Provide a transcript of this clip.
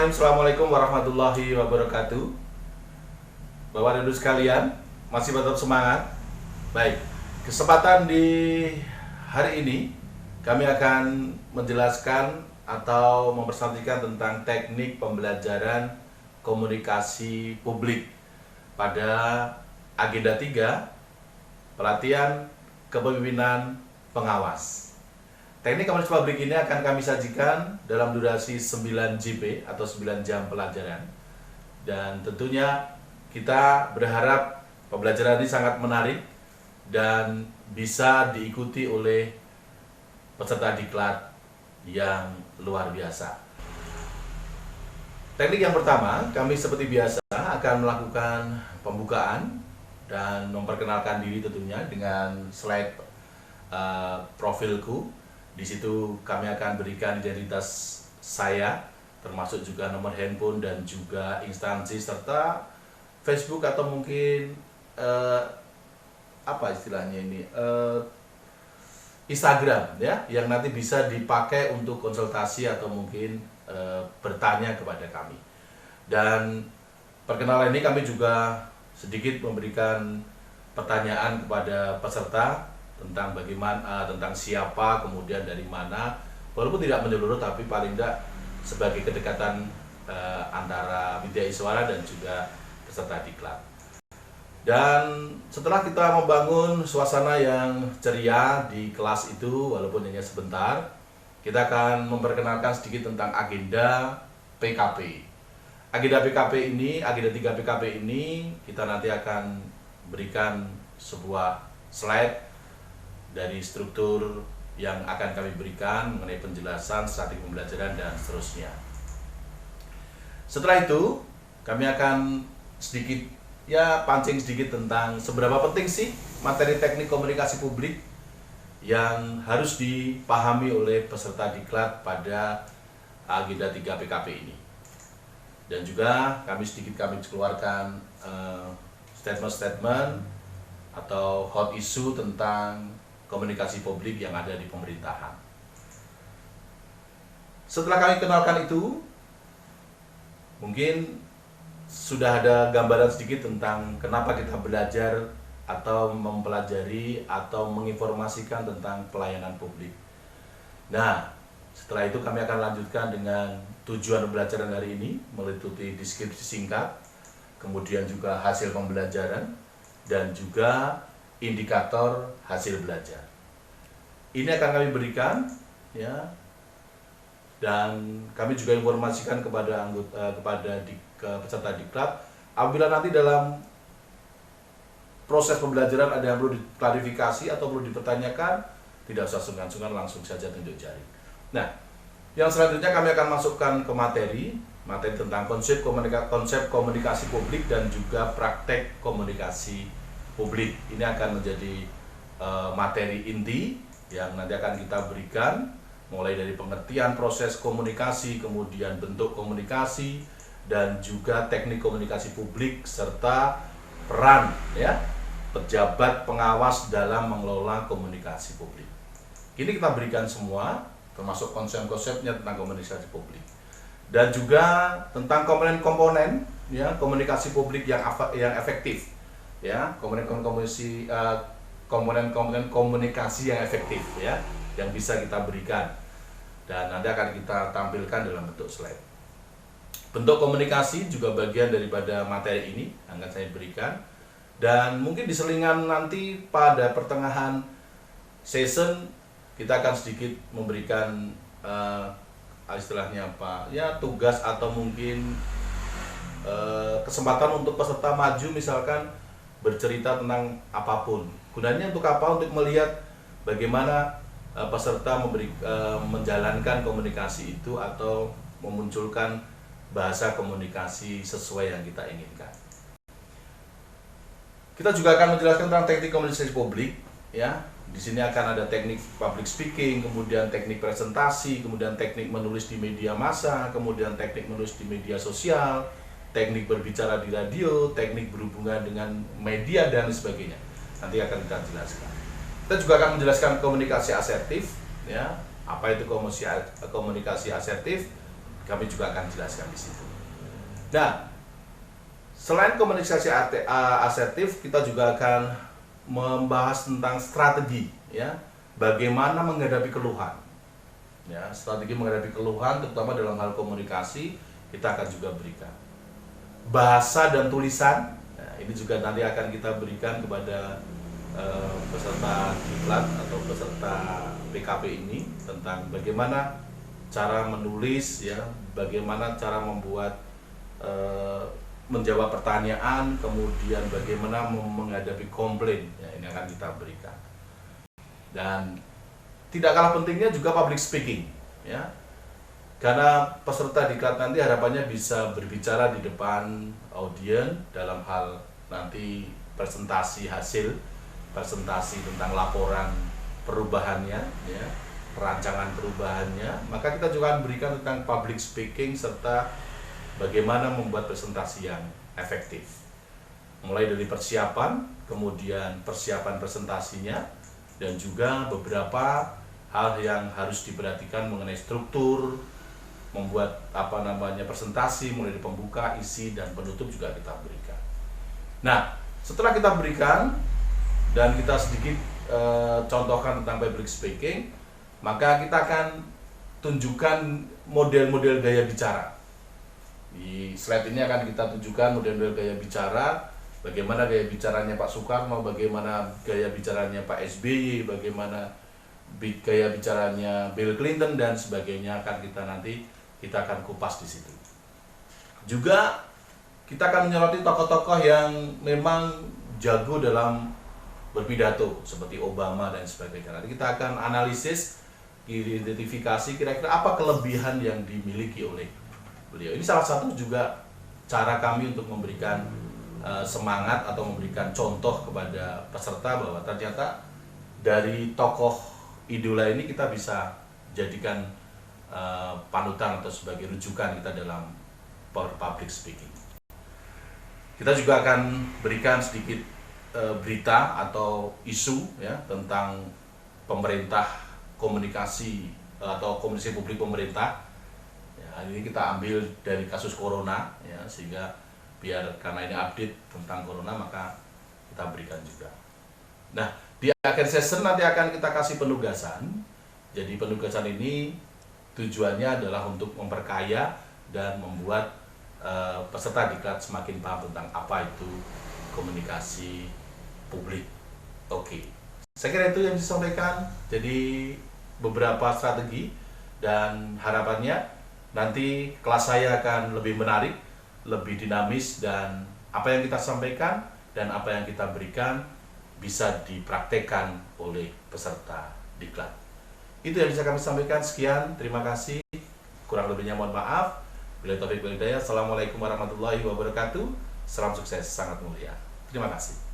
Bismillahirrahmanirrahim. Assalamualaikum warahmatullahi wabarakatuh. Bapak dan Ibu sekalian, masih tetap semangat. Baik, kesempatan di hari ini kami akan menjelaskan atau mempresentasikan tentang teknik pembelajaran komunikasi publik pada agenda 3, pelatihan kepemimpinan pengawas. Teknik komunikasi publik ini akan kami sajikan dalam durasi 9 JP atau 9 jam pelajaran. Dan tentunya kita berharap pembelajaran ini sangat menarik dan bisa diikuti oleh peserta diklat yang luar biasa. Teknik yang pertama, kami seperti biasa akan melakukan pembukaan dan memperkenalkan diri tentunya dengan slide profilku. Di situ kami akan berikan identitas saya, termasuk juga nomor handphone dan juga instansi serta Facebook atau mungkin apa istilahnya ini Instagram ya, yang nanti bisa dipakai untuk konsultasi atau mungkin bertanya kepada kami. Dan perkenalan ini kami juga sedikit memberikan pertanyaan kepada peserta tentang bagaimana, tentang siapa, kemudian dari mana, walaupun tidak menyeluruh tapi paling tidak sebagai kedekatan antara Widya Iswara dan juga peserta diklat. Dan setelah kita membangun suasana yang ceria di kelas itu, walaupun hanya sebentar, kita akan memperkenalkan sedikit tentang agenda PKP. Agenda PKP ini, agenda 3 PKP ini, kita nanti akan berikan sebuah slide dari struktur yang akan kami berikan mengenai penjelasan strategi pembelajaran dan seterusnya. Setelah itu, kami akan sedikit pancing sedikit tentang seberapa penting sih materi teknik komunikasi publik yang harus dipahami oleh peserta diklat pada agenda 3 PKP ini. Dan juga kami keluarkan statement-statement atau hot issue tentang komunikasi publik yang ada di pemerintahan. Setelah kami kenalkan itu, mungkin sudah ada gambaran sedikit tentang kenapa kita belajar atau mempelajari atau menginformasikan tentang pelayanan publik. Nah, setelah itu kami akan lanjutkan dengan tujuan pembelajaran hari ini, meliputi deskripsi singkat, kemudian juga hasil pembelajaran, dan juga indikator hasil belajar. Ini akan kami berikan ya, dan kami juga informasikan kepada peserta diklat apabila nanti dalam proses pembelajaran ada yang perlu diklarifikasi atau perlu dipertanyakan, tidak usah sungkan-sungkan, langsung saja tunjuk jari. Nah, yang selanjutnya kami akan masukkan ke materi tentang konsep komunikasi publik dan juga praktek komunikasi publik. Ini akan menjadi materi inti yang nanti akan kita berikan, mulai dari pengertian proses komunikasi, kemudian bentuk komunikasi, dan juga teknik komunikasi publik serta peran ya pejabat pengawas dalam mengelola komunikasi publik. Ini kita berikan semua, termasuk konsep-konsepnya tentang komunikasi publik, dan juga tentang komponen-komponen ya komunikasi publik yang efektif. Ya, komponen komunikasi yang efektif ya, yang bisa kita berikan dan nanti akan kita tampilkan dalam bentuk slide. Bentuk komunikasi juga bagian daripada materi ini akan saya berikan, dan mungkin di selingan nanti pada pertengahan session kita akan sedikit memberikan istilahnya apa ya, tugas atau mungkin kesempatan untuk peserta maju, misalkan bercerita tentang apapun. Gunanya untuk apa? Untuk melihat bagaimana peserta menjalankan komunikasi itu atau memunculkan bahasa komunikasi sesuai yang kita inginkan. Kita juga akan menjelaskan tentang teknik komunikasi publik ya. Di sini akan ada teknik public speaking, kemudian teknik presentasi, kemudian teknik menulis di media massa, kemudian teknik menulis di media sosial, teknik berbicara di radio, teknik berhubungan dengan media, dan sebagainya. Nanti akan kita jelaskan. Kita juga akan menjelaskan komunikasi asertif, ya. Apa itu komunikasi asertif? kami juga akan jelaskan di situ. Nah, selain komunikasi asertif, kita juga akan membahas tentang strategi, ya, bagaimana menghadapi keluhan. Ya, strategi menghadapi keluhan, terutama dalam hal komunikasi, kita akan juga berikan. Bahasa dan tulisan, nah, ini juga nanti akan kita berikan kepada peserta diklat atau peserta PKP ini tentang bagaimana cara menulis, ya, bagaimana cara membuat menjawab pertanyaan, kemudian bagaimana menghadapi komplain, ya, ini akan kita berikan. Dan tidak kalah pentingnya juga public speaking, ya, karena peserta diklat nanti harapannya bisa berbicara di depan audiens dalam hal nanti presentasi hasil, presentasi tentang laporan perubahannya, ya, perancangan perubahannya. Maka kita juga akan berikan tentang public speaking serta bagaimana membuat presentasi yang efektif. Mulai dari persiapan, kemudian persiapan presentasinya, dan juga beberapa hal yang harus diperhatikan mengenai struktur, membuat presentasi, mulai dari pembuka, isi, dan penutup juga kita berikan. Nah, setelah kita berikan dan kita sedikit contohkan tentang public speaking, maka kita akan tunjukkan model-model gaya bicara. Di slide ini akan kita tunjukkan model-model gaya bicara, bagaimana gaya bicaranya Pak Soekarno, bagaimana gaya bicaranya Pak SBY, bagaimana gaya bicaranya Bill Clinton, dan sebagainya. Kita akan kupas di situ. Juga kita akan menyoroti tokoh-tokoh yang memang jago dalam berpidato seperti Obama dan sebagainya. Nanti kita akan analisis, identifikasi kira-kira apa kelebihan yang dimiliki oleh beliau. Ini salah satu juga cara kami untuk memberikan semangat atau memberikan contoh kepada peserta bahwa ternyata dari tokoh idola ini kita bisa jadikan panutan atau sebagai rujukan kita dalam public speaking. Kita juga akan berikan sedikit berita atau isu, ya, tentang pemerintah, komunikasi atau komunikasi publik pemerintah. Ya, ini kita ambil dari kasus corona, ya, sehingga biar karena ini update tentang corona maka kita berikan juga. Nah, di akhir session nanti akan kita kasih penugasan. Jadi penugasan ini tujuannya adalah untuk memperkaya dan membuat peserta diklat semakin paham tentang apa itu komunikasi publik. Oke, saya kira itu yang disampaikan. Jadi beberapa strategi, dan harapannya nanti kelas saya akan lebih menarik, lebih dinamis, dan apa yang kita sampaikan dan apa yang kita berikan bisa dipraktekkan oleh peserta diklat. Itu yang bisa kami sampaikan. Sekian, terima kasih. Kurang lebihnya mohon maaf. Bila taufik wal hidayah. Assalamualaikum warahmatullahi wabarakatuh. Salam sukses sangat mulia. Terima kasih.